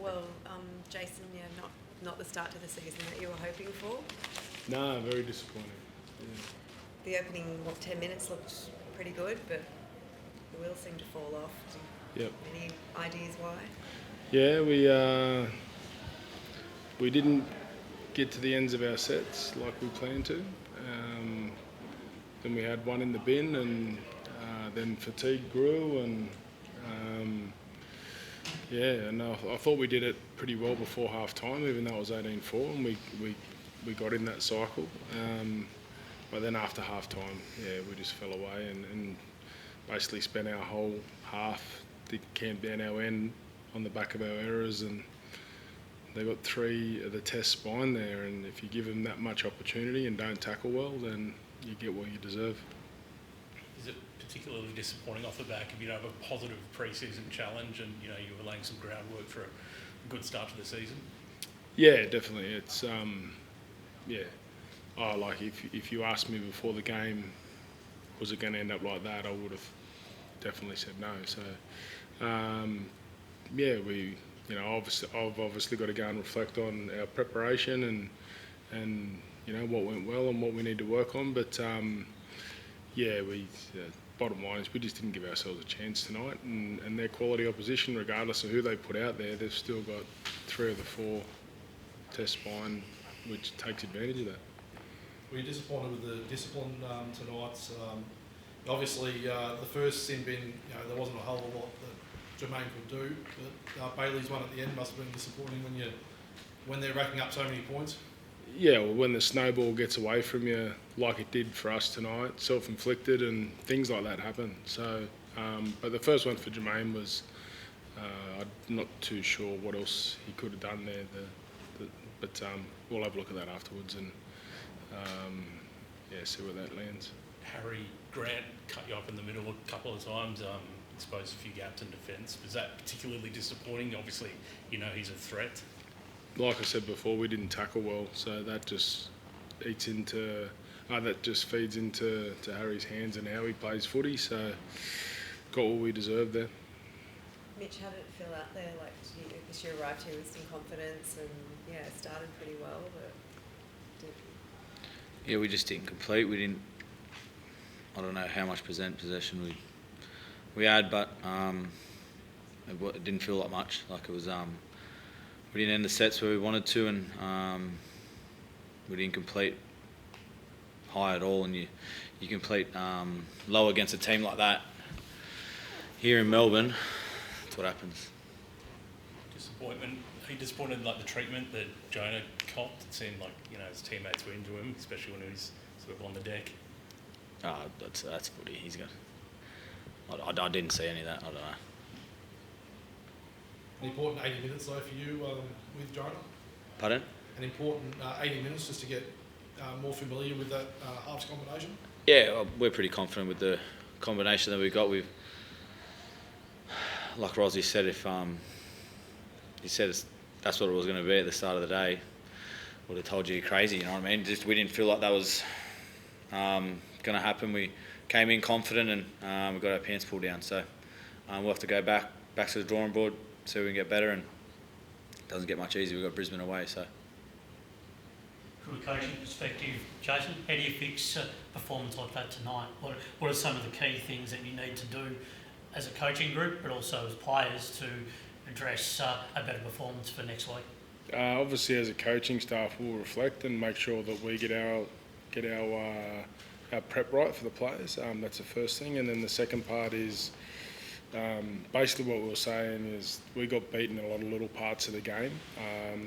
well, Jason, not the start to the season that you were hoping for. No, very disappointing. Yeah. The opening 10 minutes looked pretty good, but the wheels seemed to fall off. Yep. Any ideas why? Yeah, we didn't get to the ends of our sets like we planned to. Then we had one in the bin, and then fatigue grew, and I thought we did it pretty well before half time, even though it was 18-4, and we got in that cycle. But then after half time, we just fell away and basically spent our whole half to camp down our end on the back of our errors, and they got 3 of the test spine there, and if you give them that much opportunity and don't tackle well, then you get what you deserve. Is it particularly disappointing off the back of a positive pre-season challenge, and you were laying some groundwork for a good start to the season? Yeah, definitely. It's if you asked me before the game, was it going to end up like that, I would have definitely said no. So I've obviously got to go and reflect on our preparation and what went well and what we need to work on. But bottom line is we just didn't give ourselves a chance tonight, and their quality opposition, regardless of who they put out there, they've still got 3 of the 4 test spine, which takes advantage of that. Were you disappointed with the discipline tonight? Obviously, the first sin bin, there wasn't a whole lot that Jermaine could do, but Bailey's one at the end must have been disappointing when they're racking up so many points. Yeah, well, when the snowball gets away from you, like it did for us tonight, self-inflicted, and things like that happen. So, but the first one for Jermaine was, I'm not too sure what else he could have done there, but we'll have a look at that afterwards and see where that lands. Harry Grant cut you up in the middle a couple of times, exposed a few gaps in defence. Was that particularly disappointing? Obviously, he's a threat. Like I said before, we didn't tackle well, so that just feeds into Harry's hands and how he plays footy. So got what we deserved there. Mitch, how did it feel out there? Because you arrived here with some confidence and it started pretty well, but we just didn't complete. We didn't. I don't know how much possession we had, but it didn't feel like much. Like it was. We didn't end the sets where we wanted to, and we didn't complete high at all. And you complete low against a team like that here in Melbourne. That's what happens. Disappointment. Are you disappointed the treatment that Jonah copped? It seemed like his teammates were into him, especially when he was sort of on the deck. That's footy. He's got. I didn't see any of that. I don't know. An important 80 minutes though for you with Jonah? Pardon? An important 80 minutes just to get more familiar with that halves combination? Yeah, we're pretty confident with the combination that we've got. Like Rozzy said, if he said that's what it was going to be at the start of the day, would have told you you're crazy, you know what I mean? We didn't feel like that was going to happen. We came in confident and we got our pants pulled down. So we'll have to go back to the drawing board, see if we can get better, and it doesn't get much easier. We've got Brisbane away, so. From a coaching perspective, Jason, how do you fix a performance like that tonight? What are some of the key things that you need to do as a coaching group, but also as players, to address a better performance for next week? Obviously, as a coaching staff, we'll reflect and make sure that we get our prep right for the players. That's the first thing, and then the second part is basically what we were saying is we got beaten in a lot of little parts of the game.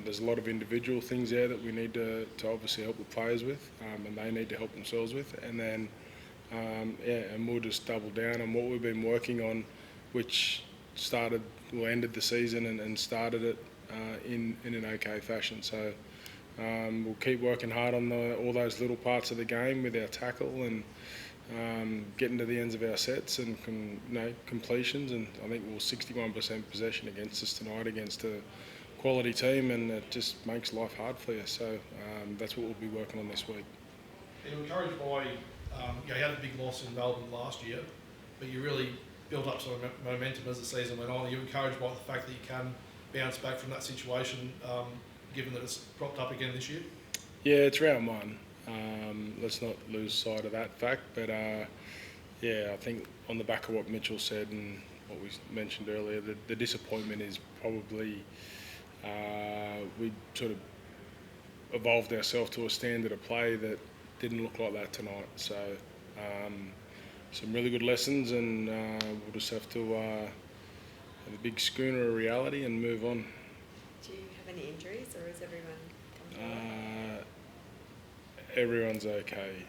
There's a lot of individual things there that we need to obviously help the players with, and they need to help themselves with, and then and we'll just double down on what we've been working on, which ended the season and started it in an okay fashion. So we'll keep working hard on all those little parts of the game with our tackle and getting to the ends of our sets and completions. And I think we're 61% possession against us tonight against a quality team, and it just makes life hard for you. So that's what we'll be working on this week. You're encouraged by, you had a big loss in Melbourne last year, but you really built up some momentum as the season went on. Are you encouraged by the fact that you can bounce back from that situation, given that it's cropped up again this year? Yeah, it's round one. Let's not lose sight of that fact. But yeah, I think on the back of what Mitchell said and what we mentioned earlier, the disappointment is probably we sort of evolved ourselves to a standard of play that didn't look like that tonight. So some really good lessons, and we'll just have to have a big schooner of reality and move on. Do you have any injuries, or is everyone comfortable? Everyone's okay.